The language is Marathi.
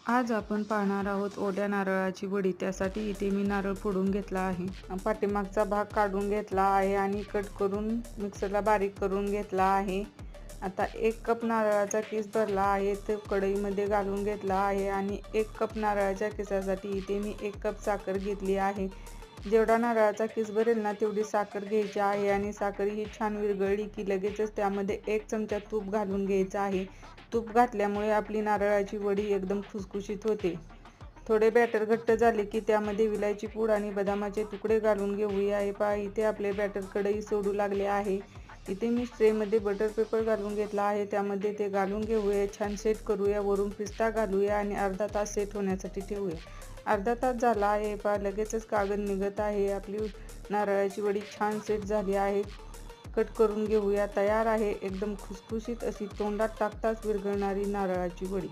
आज आपण पाहणार आहोत ओल्या नारळाची वडी। त्यासाठी इथे मी नारळ फोडून घेतला आहे, पाठीमागचा भाग काढून घेतला आहे आणि कट करून मिक्सरला बारीक करून घेतला आहे। आता 1 कप नारळाचा किस भरला आहे, तो कढईमध्ये घालून घेतला आहे आणि 1 कप नारळाच्या किसासाठी इथे मी 1 कप साखर घेतली आहे। जेवढा नारळाचा किस भरेल ना तेवढी साखर घ्यायची आहे आणि साखर ही छान विरघळली की लगेचच त्यामध्ये 1 चमचा तूप घालून घ्यायचं आहे। तूप घातल्यामुळे आपली नारळाची वडी एकदम खुसखुशीत होते। थोडे बॅटर घट्ट झाले की त्यामध्ये विलायची पूड आणि बदामाचे तुकडे घालून घेऊया। हे पहा, इथे आपले बॅटर कढई सोडू लागले आहे। इथे मी ट्रेमध्ये बटर पेपर घालून घेतला आहे, त्यामध्ये ते घालून घेऊया, छान सेट करूया, वरून पिस्ता घालूया आणि अर्धा तास सेट होण्यासाठी ठेवूया। अर्धा तास झाला आहे, पहा लगेचच कागद निघत आहे। आपली नारळाची वडी छान सेट झाली आहे। कट करून घेऊया, तयार आहे एकदम खुसखुशीत अशी तोंडात टाकताच विरघळणारी नारळाची वडी।